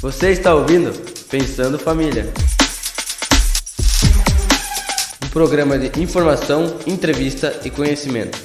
Você está ouvindo Pensando Família, um programa de informação, entrevista e conhecimento.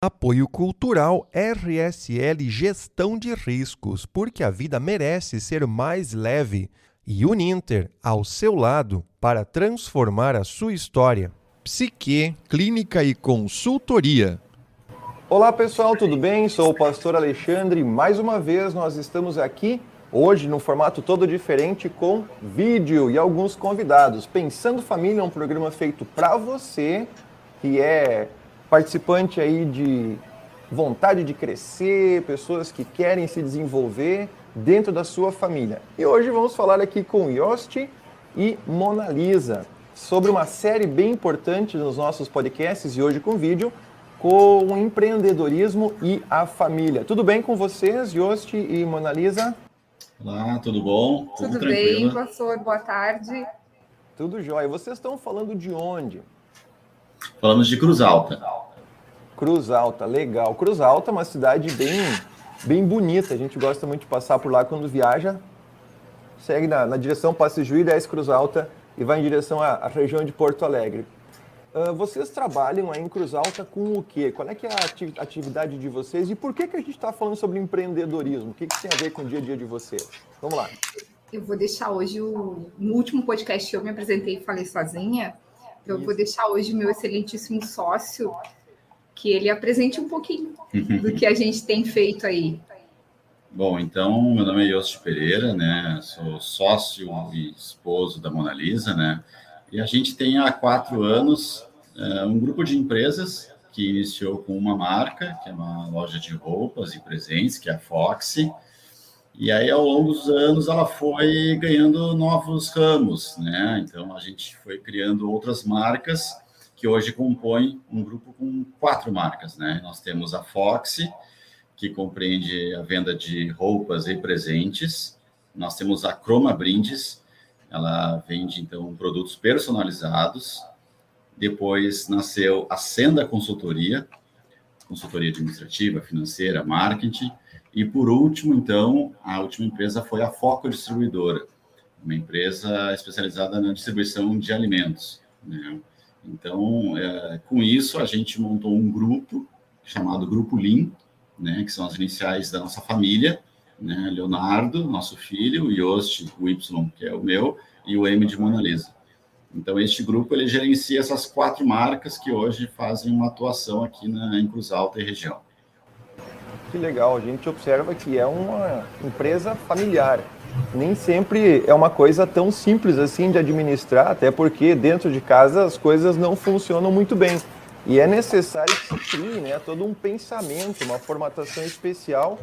Apoio Cultural RSL Gestão de Riscos, porque a vida merece ser mais leve. E Uninter, ao seu lado, para transformar a sua história. Psique, Clínica e Consultoria. Olá pessoal, tudo bem? Sou o pastor Alexandre e mais uma vez nós estamos aqui, hoje num formato todo diferente com vídeo e alguns convidados. Pensando Família é um programa feito para você que é participante aí de vontade de crescer, pessoas que querem se desenvolver dentro da sua família. E hoje vamos falar aqui com Yosti e Mona Lisa sobre uma série bem importante nos nossos podcasts e hoje com vídeo, com o empreendedorismo e a família. Tudo bem com vocês, Yosti e Mona Lisa? Olá, tudo bom? Tudo bem, pastor? Boa tarde. Tudo jóia. Vocês estão falando de onde? Falamos de Cruz Alta. Cruz Alta, legal. Cruz Alta é uma cidade bem bonita. A gente gosta muito de passar por lá quando viaja. Segue na direção Passo Juí, desce Cruz Alta e vai em direção à região de Porto Alegre. Vocês trabalham aí em Cruz Alta com o quê? Qual é que é a atividade de vocês? E por que a gente está falando sobre empreendedorismo? O que tem a ver com o dia a dia de vocês? Vamos lá. Eu vou deixar hoje, no último podcast eu me apresentei e falei sozinha, eu vou deixar hoje o meu excelentíssimo sócio, que ele apresente um pouquinho do que a gente tem feito aí. Bom, então, meu nome é Yosti Pereira, né? Sou sócio e esposo da Mona Lisa, né? E a gente tem há 4 anos um grupo de empresas que iniciou com uma marca, que é uma loja de roupas e presentes, que é a Foxy. E aí, ao longo dos anos, ela foi ganhando novos ramos, né? Então, a gente foi criando outras marcas que hoje compõem um grupo com 4 marcas, né? Nós temos a Foxy, que compreende a venda de roupas e presentes. Nós temos a Croma Brindes, ela vende, então, produtos personalizados. Depois nasceu a Senda Consultoria administrativa, financeira, marketing. E, por último, então, a última empresa foi a Foco Distribuidora, uma empresa especializada na distribuição de alimentos, né? Então, com isso, a gente montou um grupo chamado Grupo Lean, né, que são as iniciais da nossa família, né, Leonardo, nosso filho, o Yosti, o Y, que é o meu, e o M de Mona Lisa. Então, este grupo, ele gerencia essas 4 marcas que hoje fazem uma atuação aqui em Cruz Alta e região. Que legal, a gente observa que é uma empresa familiar. Nem sempre é uma coisa tão simples assim de administrar, até porque dentro de casa as coisas não funcionam muito bem. E é necessário que se crie, né, todo um pensamento, uma formatação especial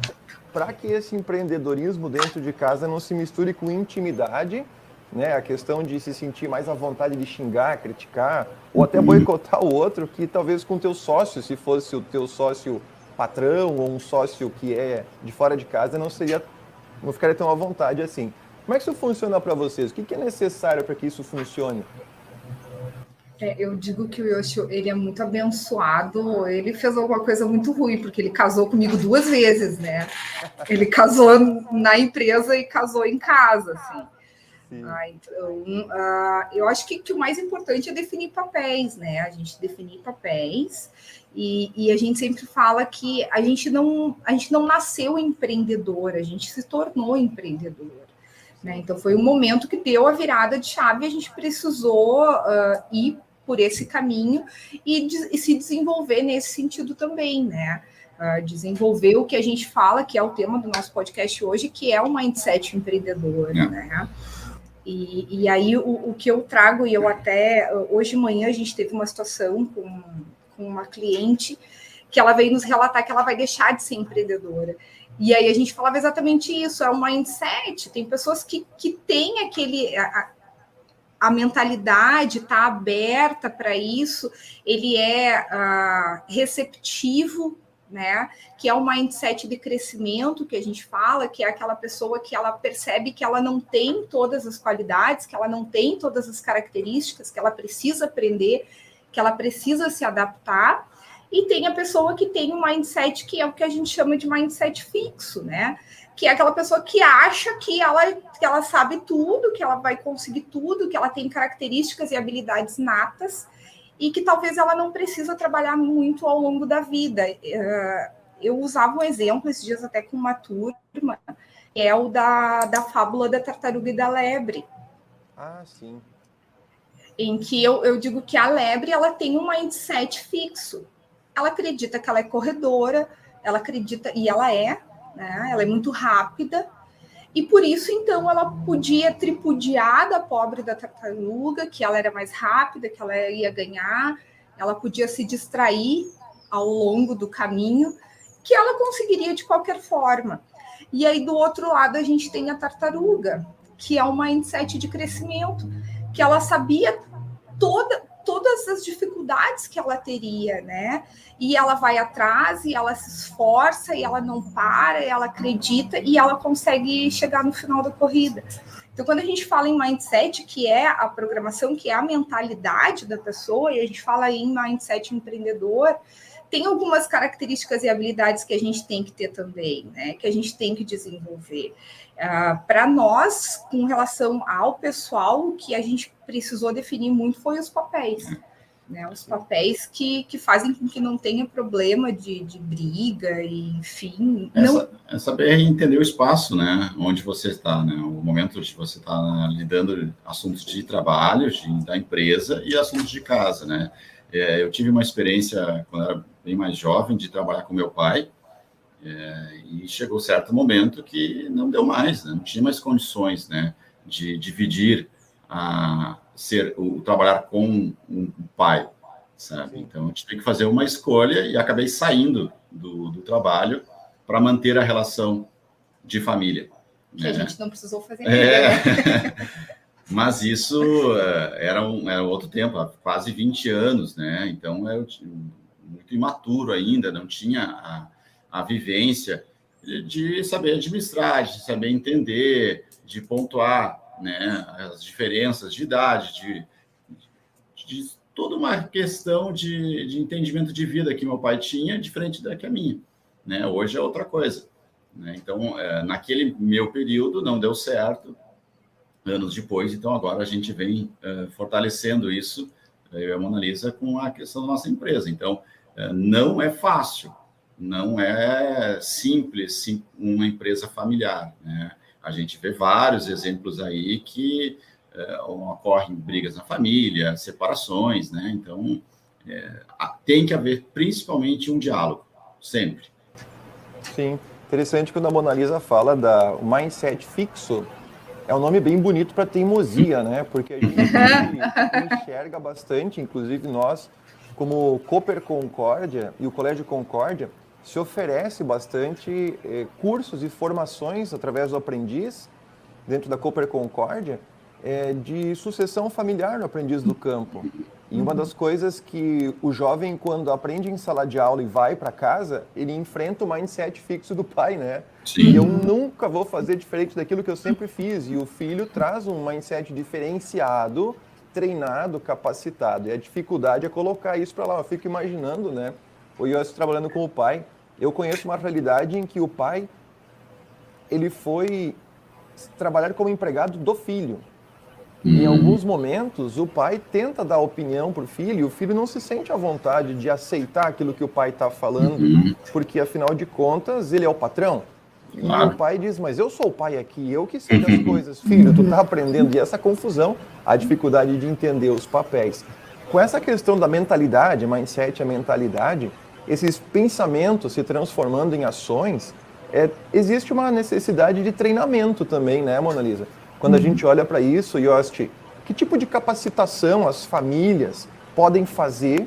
para que esse empreendedorismo dentro de casa não se misture com intimidade, né, a questão de se sentir mais à vontade de xingar, criticar, ou até boicotar o outro, que talvez com o teu sócio, se fosse o teu sócio patrão ou um sócio que é de fora de casa, não ficaria tão à vontade assim. Como é que isso funciona para vocês? O que é necessário para que isso funcione? Eu digo que o Yoshi, ele é muito abençoado. Ele fez alguma coisa muito ruim, porque ele casou comigo 2 vezes, né? Ele casou na empresa e casou em casa, assim. Então, eu acho que o mais importante é definir papéis, né? A gente definir papéis e a gente sempre fala que a gente não nasceu empreendedor, a gente se tornou empreendedor, né? Então, foi um momento que deu a virada de chave, a gente precisou ir por esse caminho e se desenvolver nesse sentido também, né? Desenvolver o que a gente fala, que é o tema do nosso podcast hoje, que é o mindset empreendedor, né? E aí o que eu trago, e eu até hoje de manhã a gente teve uma situação com uma cliente que ela veio nos relatar que ela vai deixar de ser empreendedora. E aí a gente falava exatamente isso, é um mindset, tem pessoas que têm a mentalidade está aberta para isso, ele é receptivo, né? Que é o mindset de crescimento que a gente fala, que é aquela pessoa que ela percebe que ela não tem todas as qualidades, que ela não tem todas as características, que ela precisa aprender, que ela precisa se adaptar. E tem a pessoa que tem um mindset que é o que a gente chama de mindset fixo, né? Que é aquela pessoa que acha que ela sabe tudo, que ela vai conseguir tudo, que ela tem características e habilidades natas e que talvez ela não precisa trabalhar muito ao longo da vida. Eu usava um exemplo esses dias até com uma turma, que é o da fábula da tartaruga e da lebre. Ah, sim. Em que eu digo que a lebre ela tem um mindset fixo. Ela acredita que ela é corredora, ela acredita, e ela é, né? Ela é muito rápida, e por isso, então, ela podia tripudiar da pobre da tartaruga, que ela era mais rápida, que ela ia ganhar, ela podia se distrair ao longo do caminho, que ela conseguiria de qualquer forma. E aí, do outro lado, a gente tem a tartaruga, que é um mindset de crescimento, que ela sabia todas as dificuldades que ela teria, né? E ela vai atrás, e ela se esforça, e ela não para, e ela acredita, e ela consegue chegar no final da corrida. Então, quando a gente fala em mindset, que é a programação, que é a mentalidade da pessoa, e a gente fala em mindset empreendedor, tem algumas características e habilidades que a gente tem que ter também, né? Que a gente tem que desenvolver. Para nós, com relação ao pessoal, o que a gente precisou definir muito foi os papéis, né? Os papéis que fazem com que não tenha problema de briga, e, enfim. É saber entender o espaço, né? Onde você está, né? O momento de você estar lidando assuntos de trabalho, da empresa e assuntos de casa, né? Eu tive uma experiência, quando eu era bem mais jovem, de trabalhar com meu pai, e chegou certo momento que não deu mais, né? Não tinha mais condições, né, de dividir o trabalhar com um pai, sabe? Então, eu tive que fazer uma escolha e acabei saindo do trabalho para manter a relação de família. Que a gente não precisou fazer nada, né? Mas isso era outro tempo, há quase 20 anos, né? Então, eu muito imaturo ainda, não tinha a vivência de saber administrar, de saber entender, de pontuar, né, as diferenças de idade, de toda uma questão de entendimento de vida que meu pai tinha, diferente da que a minha, né? Hoje é outra coisa, né? Então, naquele meu período não deu certo, anos depois, então agora a gente vem fortalecendo isso, eu e a Mona Lisa, com a questão da nossa empresa. Então, não é fácil, não é simples uma empresa familiar, né? A gente vê vários exemplos aí que ocorrem brigas na família, separações, né? Então, tem que haver principalmente um diálogo, sempre. Sim, interessante quando a Mona Lisa fala da mindset fixo, é um nome bem bonito para teimosia, né? Porque a gente enxerga bastante, inclusive nós, como Cooper Concórdia e o Colégio Concórdia, se oferece bastante cursos e formações através do aprendiz, dentro da Cooper Concórdia, de sucessão familiar no aprendiz do campo. E uma das coisas que o jovem, quando aprende em sala de aula e vai para casa, ele enfrenta o mindset fixo do pai, né? Sim. E eu nunca vou fazer diferente daquilo que eu sempre fiz. E o filho traz um mindset diferenciado, treinado, capacitado. E a dificuldade é colocar isso para lá. Eu fico imaginando, né? O Yossi trabalhando com o pai. Eu conheço uma realidade em que o pai, ele foi trabalhar como empregado do filho. Em alguns momentos, o pai tenta dar opinião para o filho e o filho não se sente à vontade de aceitar aquilo que o pai está falando, porque, afinal de contas, ele é o patrão. Claro. E o pai diz, mas eu sou o pai aqui, eu que sei das coisas. Filho, tu está aprendendo. E essa confusão, a dificuldade de entender os papéis. Com essa questão da mentalidade, mindset, a mentalidade, esses pensamentos se transformando em ações, existe uma necessidade de treinamento também, né, Mona Lisa? Quando a gente olha para isso, Yosti, que tipo de capacitação as famílias podem fazer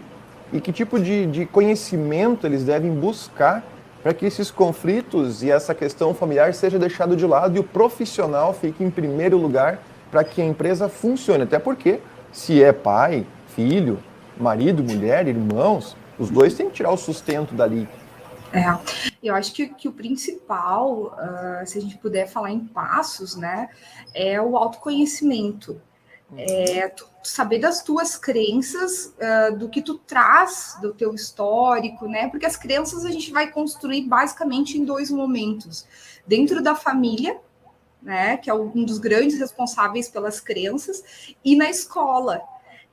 e que tipo de conhecimento eles devem buscar para que esses conflitos e essa questão familiar seja deixado de lado e o profissional fique em primeiro lugar para que a empresa funcione? Até porque, se é pai, filho, marido, mulher, irmãos, os dois têm que tirar o sustento dali. Eu acho que o principal, se a gente puder falar em passos, né, é o autoconhecimento. Tu saber das tuas crenças, do que tu traz do teu histórico, né? Porque as crenças a gente vai construir basicamente em 2 momentos. Dentro da família, né, que é um dos grandes responsáveis pelas crenças, e na escola.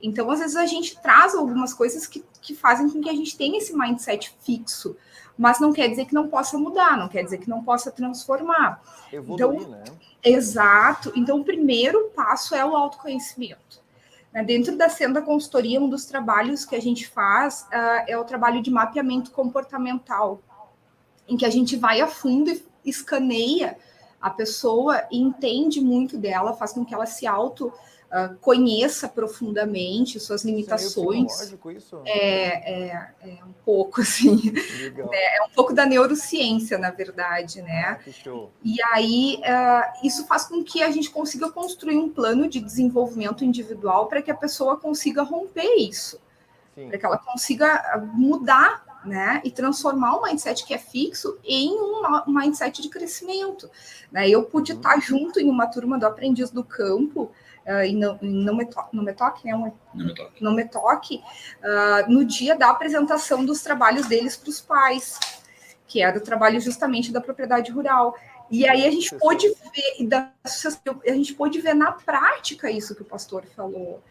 Então, às vezes, a gente traz algumas coisas que fazem com que a gente tenha esse mindset fixo, mas não quer dizer que não possa mudar, não quer dizer que não possa transformar. Evoluir, Então, né? exato. Então, o primeiro passo é o autoconhecimento. Dentro da Senda Consultoria, um dos trabalhos que a gente faz é o trabalho de mapeamento comportamental, em que a gente vai a fundo e escaneia a pessoa e entende muito dela, faz com que ela se conheça profundamente suas limitações. É meio psicológico isso? É um pouco, assim, Legal. é um pouco da neurociência, na verdade, né? Que show. E aí, isso faz com que a gente consiga construir um plano de desenvolvimento individual para que a pessoa consiga romper isso, para que ela consiga mudar, né, e transformar o mindset que é fixo em um mindset de crescimento. Né? Eu pude estar junto em uma turma do Aprendiz do Campo, Não Me Toque, no dia da apresentação dos trabalhos deles para os pais, que era o trabalho justamente da propriedade rural. E aí a gente pôde ver na prática isso que o pastor falou,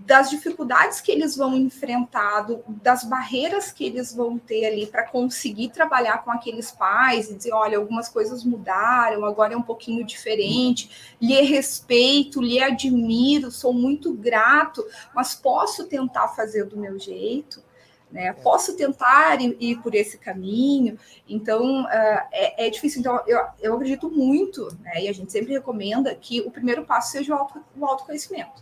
das dificuldades que eles vão enfrentar, das barreiras que eles vão ter ali para conseguir trabalhar com aqueles pais e dizer, olha, algumas coisas mudaram, agora é um pouquinho diferente, lhe respeito, lhe admiro, sou muito grato, mas posso tentar fazer do meu jeito, né? Posso tentar ir por esse caminho. Então, é difícil. Então, eu acredito muito, né? E a gente sempre recomenda que o primeiro passo seja o autoconhecimento.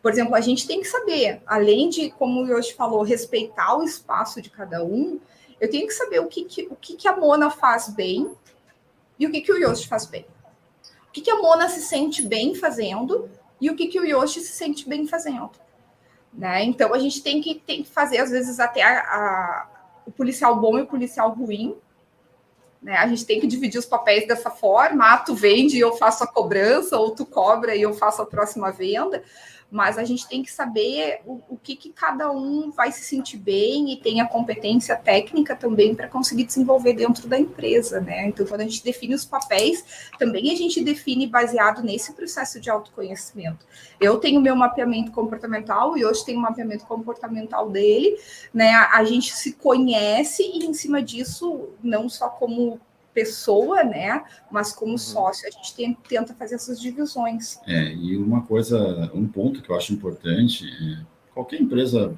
Por exemplo, a gente tem que saber, além de, como o Yoshi falou, respeitar o espaço de cada um, eu tenho que saber o que a Mona faz bem e o que o Yoshi faz bem. O que a Mona se sente bem fazendo e o que o Yoshi se sente bem fazendo. Né? Então, a gente tem que fazer, às vezes, até o policial bom e o policial ruim. Né? A gente tem que dividir os papéis dessa forma. Tu vende e eu faço a cobrança, ou tu cobra e eu faço a próxima venda. Mas a gente tem que saber o que cada um vai se sentir bem e tem a competência técnica também para conseguir desenvolver dentro da empresa, né? Então, quando a gente define os papéis, também a gente define baseado nesse processo de autoconhecimento. Eu tenho meu mapeamento comportamental e hoje tem o mapeamento comportamental dele, né? A gente se conhece e, em cima disso, não só como pessoa, né, mas como sócio, a gente tenta fazer essas divisões. E uma coisa, um ponto que eu acho importante, qualquer empresa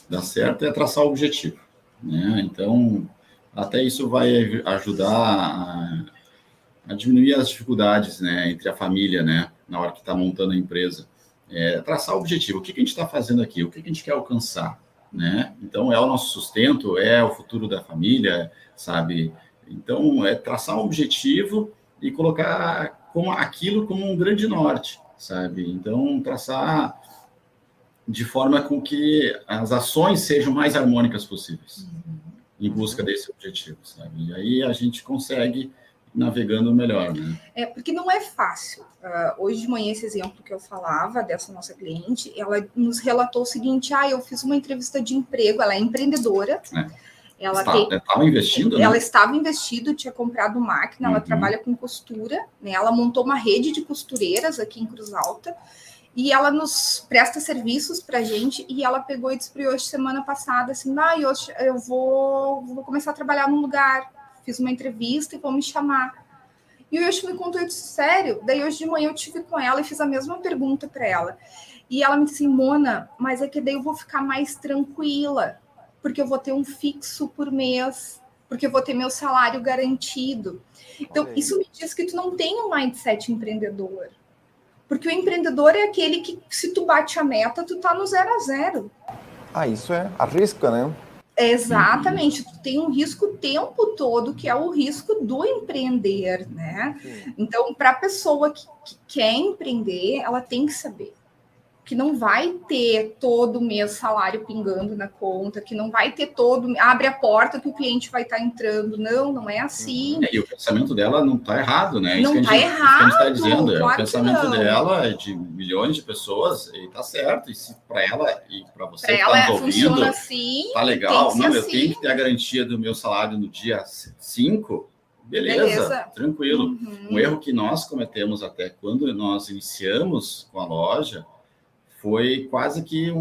dá certo é traçar o objetivo, né? Então, até isso vai ajudar a diminuir as dificuldades, né, entre a família, né, na hora que está montando a empresa. Traçar o objetivo, o que a gente está fazendo aqui, o que a gente quer alcançar, né? Então, é o nosso sustento, é o futuro da família, sabe? Então, traçar um objetivo e colocar aquilo como um grande norte, sabe? Então, traçar de forma com que as ações sejam mais harmônicas possíveis, em busca desse objetivo, sabe? E aí a gente consegue navegando melhor, né? Porque não é fácil. Hoje de manhã, esse exemplo que eu falava dessa nossa cliente, ela nos relatou o seguinte, eu fiz uma entrevista de emprego, ela é empreendedora, ela estava investindo, né? Ela estava investindo, tinha comprado máquina, ela trabalha com costura, né? Ela montou uma rede de costureiras aqui em Cruz Alta e ela nos presta serviços para a gente e ela pegou e disse para o Yoshi semana passada assim, Yoshi, eu vou começar a trabalhar num lugar, fiz uma entrevista e vão me chamar. E o Yoshi me contou, eu disse, sério? Daí hoje de manhã eu tive com ela e fiz a mesma pergunta para ela. E ela me disse, Mona, mas é que daí eu vou ficar mais tranquila, porque eu vou ter um fixo por mês, porque eu vou ter meu salário garantido. Então, isso me diz que tu não tem um mindset empreendedor. Porque o empreendedor é aquele que, se tu bate a meta, tu tá no 0 a 0. Isso arrisca, né? Exatamente. Tu tem um risco o tempo todo, que é o risco do empreender, né? Então, para a pessoa que quer empreender, ela tem que saber. que não vai ter todo mês salário pingando na conta, que não vai ter abre a porta que o cliente vai estar entrando. Não é assim. E o pensamento dela não está errado, né? Não está errado. Isso que a gente está dizendo. Claro, o pensamento dela é de milhões de pessoas e está certo. E se para ela e para você que está nos ouvindo, assim, tá legal. Não, assim. eu tenho que ter a garantia do meu salário no dia 5. Beleza, tranquilo. Um erro que nós cometemos até quando nós iniciamos com a loja foi quase que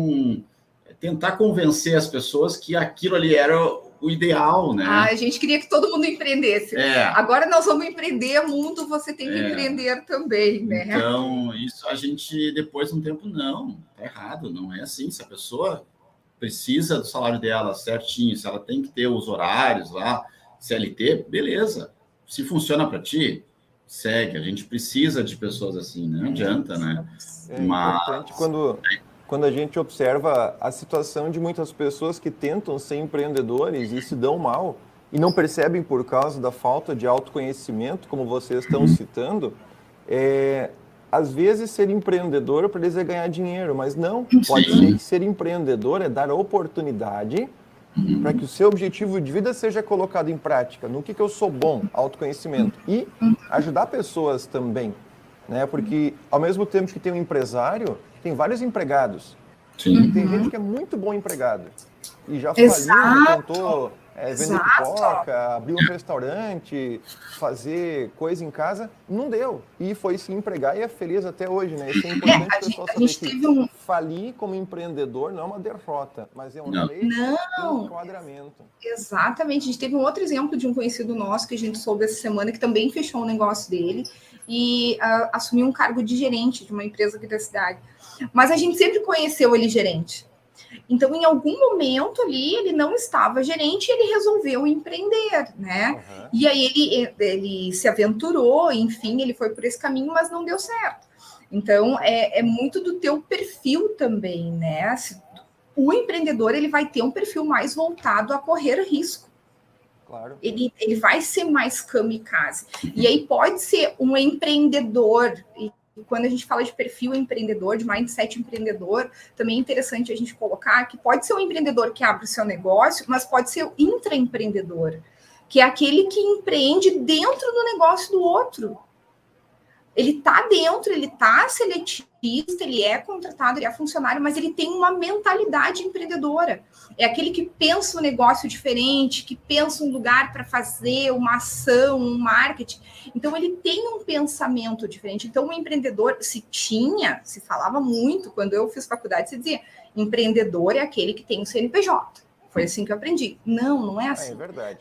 tentar convencer as pessoas que aquilo ali era o ideal, né? A gente queria que todo mundo empreendesse. Agora nós vamos empreender mundo, você tem que empreender também, né? Então, isso a gente, depois de um tempo, não, tá errado, não é assim. Se a pessoa precisa do salário dela certinho, se ela tem que ter os horários lá, CLT, beleza. Se funciona para ti, segue. A gente precisa de pessoas assim, né? Não adianta, né? Importante quando a gente observa a situação de muitas pessoas que tentam ser empreendedores e se dão mal e não percebem por causa da falta de autoconhecimento, como vocês estão citando, às vezes ser empreendedor para eles é ganhar dinheiro, mas não. Pode ser que ser empreendedor é dar oportunidade para que o seu objetivo de vida seja colocado em prática. No que eu sou bom, autoconhecimento. E ajudar pessoas também, né? Porque ao mesmo tempo que tem um empresário, tem vários empregados. Sim. Tem gente que é muito bom empregado. E já faliu, já tentou vender pipoca, abrir um restaurante, fazer coisa em casa, não deu. E foi se empregar e é feliz até hoje, né? Isso é importante o pessoal saber que falir como empreendedor não é uma derrota, mas é um enquadramento. Exatamente. A gente teve um outro exemplo de um conhecido nosso que a gente soube essa semana, que também fechou o negócio dele e assumiu um cargo de gerente de uma empresa aqui da cidade. Mas a gente sempre conheceu ele gerente. Então, em algum momento ali, ele não estava gerente e ele resolveu empreender, né? E aí ele se aventurou, enfim, ele foi por esse caminho, mas não deu certo. Então, é muito do teu perfil também, né? O empreendedor, ele vai ter um perfil mais voltado a correr risco. Claro. Ele vai ser mais kamikaze. E aí pode ser um empreendedor. E quando a gente fala de perfil empreendedor, de mindset empreendedor, também é interessante a gente colocar que pode ser um empreendedor que abre o seu negócio, mas pode ser o intraempreendedor, que é aquele que empreende dentro do negócio do outro. Ele está dentro, ele está seletista, ele é contratado, ele é funcionário, mas ele tem uma mentalidade empreendedora. É aquele que pensa um negócio diferente, que pensa um lugar para fazer uma ação, um marketing. Então, ele tem um pensamento diferente. Então, o empreendedor, se falava muito, quando eu fiz faculdade, se dizia, empreendedor é aquele que tem o CNPJ. Foi assim que eu aprendi. Não é assim. É verdade.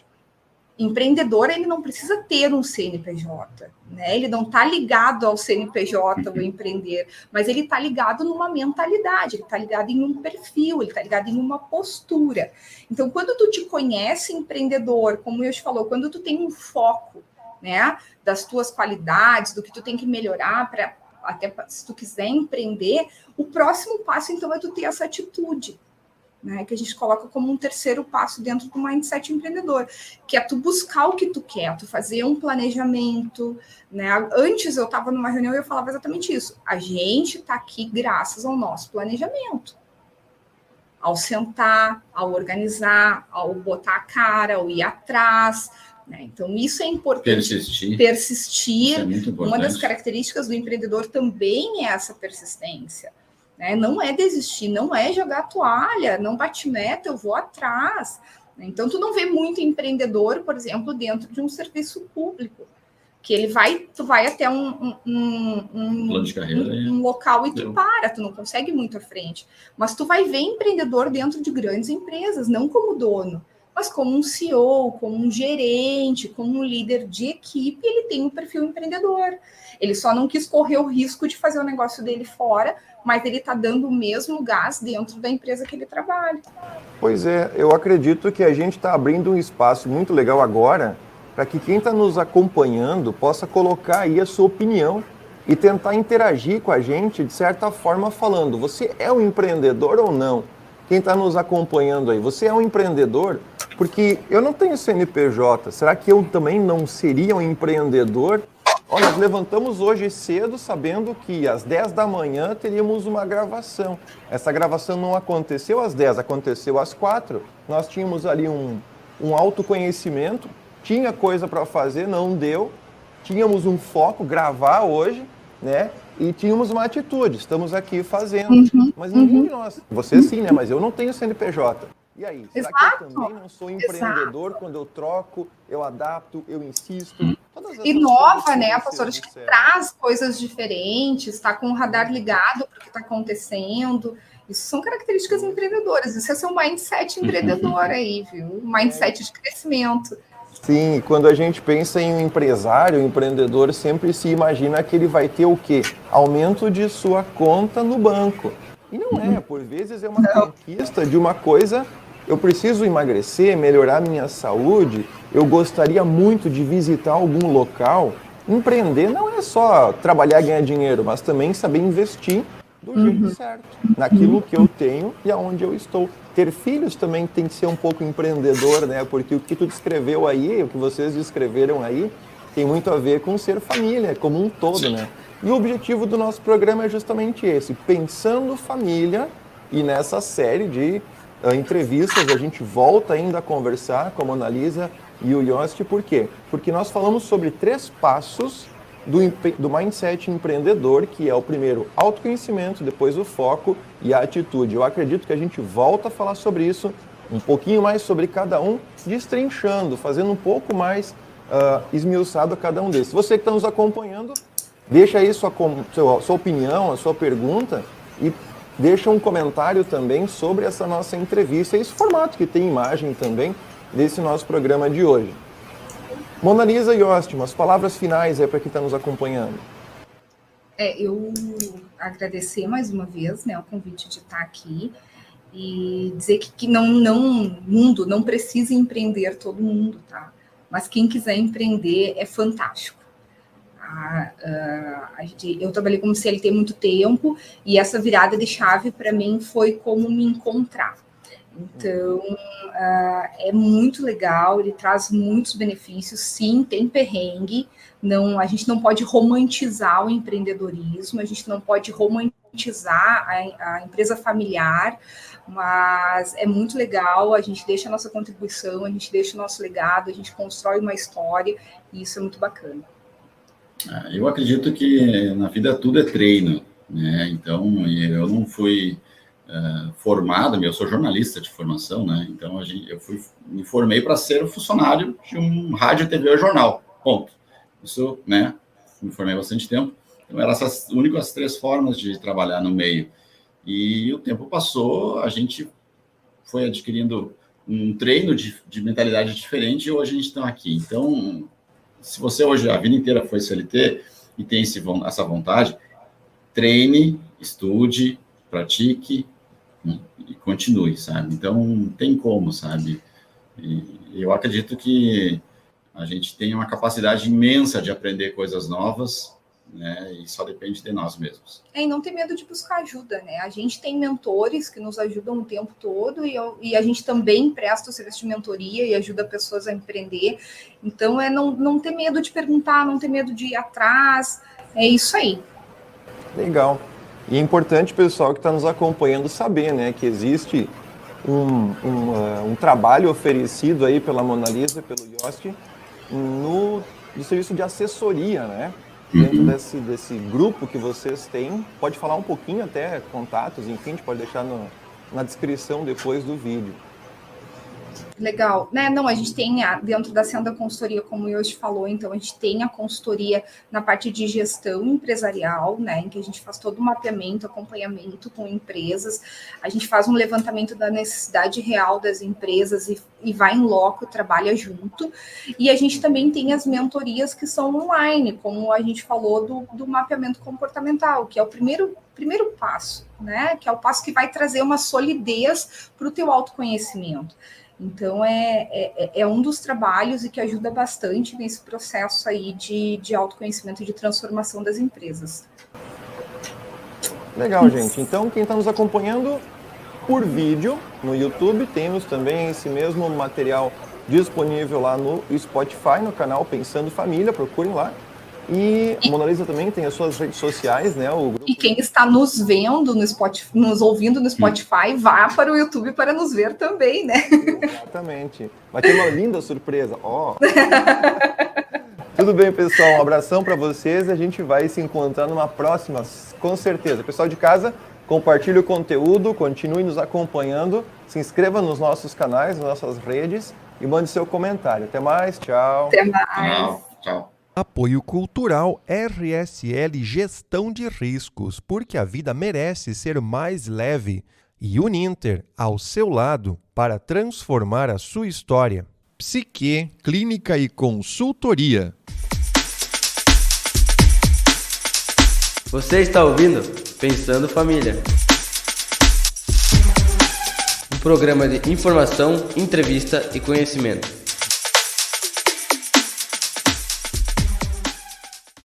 Empreendedor, ele não precisa ter um CNPJ, né? Ele não está ligado ao CNPJ, o empreender, mas ele está ligado numa mentalidade, ele está ligado em um perfil, ele está ligado em uma postura. Então, quando tu te conhece empreendedor, como eu te falou, quando tu tem um foco, né, das tuas qualidades, do que tu tem que melhorar para até se tu quiser empreender, o próximo passo, então, é tu ter essa atitude, né, que a gente coloca como um terceiro passo dentro do mindset empreendedor, que é tu buscar o que tu quer, tu fazer um planejamento, né? Antes eu estava numa reunião e eu falava exatamente isso. A gente está aqui graças ao nosso planejamento. Ao sentar, ao organizar, ao botar a cara, ao ir atrás, né? Então, isso é importante. Persistir. Isso é muito importante. Uma das características do empreendedor também é essa persistência. Né? Não é desistir, não é jogar a toalha, não bate meta, eu vou atrás. Então, tu não vê muito empreendedor, por exemplo, dentro de um serviço público, que tu vai até um plano de carreira, um local e tu tu não consegue muito à frente. Mas tu vai ver empreendedor dentro de grandes empresas, não como dono, mas como um CEO, como um gerente, como um líder de equipe, ele tem um perfil empreendedor. Ele só não quis correr o risco de fazer o negócio dele fora, mas ele está dando o mesmo gás dentro da empresa que ele trabalha. Pois é, eu acredito que a gente está abrindo um espaço muito legal agora para que quem está nos acompanhando possa colocar aí a sua opinião e tentar interagir com a gente de certa forma falando, você é um empreendedor ou não? Quem está nos acompanhando aí, você é um empreendedor? Porque eu não tenho CNPJ, será que eu também não seria um empreendedor? Ó, nós levantamos hoje cedo sabendo que às 10 da manhã teríamos uma gravação. Essa gravação não aconteceu às 10, aconteceu às 4. Nós tínhamos ali um autoconhecimento, tinha coisa para fazer, não deu. Tínhamos um foco, gravar hoje, né? E tínhamos uma atitude, estamos aqui fazendo. Mas ninguém de nós, você sim, né? Mas eu não tenho CNPJ. E aí, será que eu também não sou empreendedor? Quando eu troco, eu adapto, eu insisto? Inova, né, pastor? Acho que traz coisas diferentes, está com o radar ligado para o que está acontecendo. Isso são características empreendedoras. Isso é seu mindset empreendedor aí, viu? Mindset de crescimento. Sim, quando a gente pensa em um empresário, um empreendedor, sempre se imagina que ele vai ter o quê? Aumento de sua conta no banco. E não é, por vezes é uma conquista de uma coisa. Eu preciso emagrecer, melhorar minha saúde, eu gostaria muito de visitar algum local. Empreender não é só trabalhar e ganhar dinheiro, mas também saber investir do jeito certo, naquilo que eu tenho e aonde eu estou. Ter filhos também tem que ser um pouco empreendedor, né? Porque o que tu descreveu aí, o que vocês descreveram aí, tem muito a ver com ser família, como um todo, né? E o objetivo do nosso programa é justamente esse, pensando família, e nessa série de entrevistas a gente volta ainda a conversar com a Mona Lisa e o Yost. Por quê? Porque nós falamos sobre 3 passos do mindset empreendedor, que é o primeiro, autoconhecimento, depois o foco e a atitude. Eu acredito que a gente volta a falar sobre isso, um pouquinho mais sobre cada um, destrinchando, fazendo um pouco mais esmiuçado a cada um desses. Você que está nos acompanhando, deixa aí sua opinião, a sua pergunta e deixa um comentário também sobre essa nossa entrevista, esse formato que tem imagem também desse nosso programa de hoje. Mona Lisa e Yost, umas palavras finais aí para quem está nos acompanhando. Eu agradecer mais uma vez, né, o convite de estar aqui e dizer que mundo não precisa empreender todo mundo, tá? Mas quem quiser empreender é fantástico. Eu trabalhei como CLT há muito tempo e essa virada de chave para mim foi como me encontrar. Então, é muito legal, ele traz muitos benefícios, sim, tem perrengue, a gente não pode romantizar o empreendedorismo, a gente não pode romantizar a empresa familiar, mas é muito legal, a gente deixa a nossa contribuição, a gente deixa o nosso legado, a gente constrói uma história, e isso é muito bacana. Eu acredito que na vida tudo é treino, né? Então, eu não fui formado, eu sou jornalista de formação, né? Então, me formei para ser funcionário de um rádio, TV ou jornal, ponto. Isso, né? Me formei há bastante tempo. Então, eram essas únicas 3 formas de trabalhar no meio. E o tempo passou, a gente foi adquirindo um treino de mentalidade diferente e hoje a gente está aqui. Então, se você hoje a vida inteira foi CLT e tem essa vontade, treine, estude, pratique e continue, sabe? Então, tem como, sabe? E eu acredito que a gente tem uma capacidade imensa de aprender coisas novas, né? E só depende de nós mesmos. E não ter medo de buscar ajuda, né? A gente tem mentores que nos ajudam o tempo todo e a gente também presta o serviço de mentoria e ajuda pessoas a empreender. Então, não ter medo de perguntar, não ter medo de ir atrás. É isso aí. Legal. E é importante, pessoal que está nos acompanhando, saber, né, que existe um trabalho oferecido aí pela Mona Lisa, pelo Yost, no serviço de assessoria, né? Dentro desse grupo que vocês têm. Pode falar um pouquinho até, contatos, enfim, a gente pode deixar na descrição depois do vídeo. Legal, né? Não, a gente tem dentro da Senda Consultoria, como o Yost falou, então a gente tem a consultoria na parte de gestão empresarial, né? Em que a gente faz todo o mapeamento, acompanhamento com empresas, a gente faz um levantamento da necessidade real das empresas e vai em loco, trabalha junto, e a gente também tem as mentorias que são online, como a gente falou do mapeamento comportamental, que é o primeiro passo, né? Que é o passo que vai trazer uma solidez para o teu autoconhecimento. Então, é um dos trabalhos e que ajuda bastante nesse processo aí de autoconhecimento e de transformação das empresas. Legal, gente. Então, quem está nos acompanhando por vídeo no YouTube, temos também esse mesmo material disponível lá no Spotify, no canal Pensando Família, procurem lá. E a Mona Lisa também tem as suas redes sociais, né? O grupo... E quem está nos vendo no Spotify, nos ouvindo no Spotify, vá para o YouTube para nos ver também, né? Exatamente. Vai ter uma linda surpresa. Ó. Tudo bem, pessoal? Um abração para vocês e a gente vai se encontrar numa próxima, com certeza. Pessoal de casa, compartilhe o conteúdo, continue nos acompanhando, se inscreva nos nossos canais, nas nossas redes e mande seu comentário. Até mais, tchau. Até mais. Tchau. Apoio Cultural RSL Gestão de Riscos, porque a vida merece ser mais leve. E Uninter, ao seu lado, para transformar a sua história. Psique, Clínica e Consultoria. Você está ouvindo Pensando Família. Um programa de informação, entrevista e conhecimento.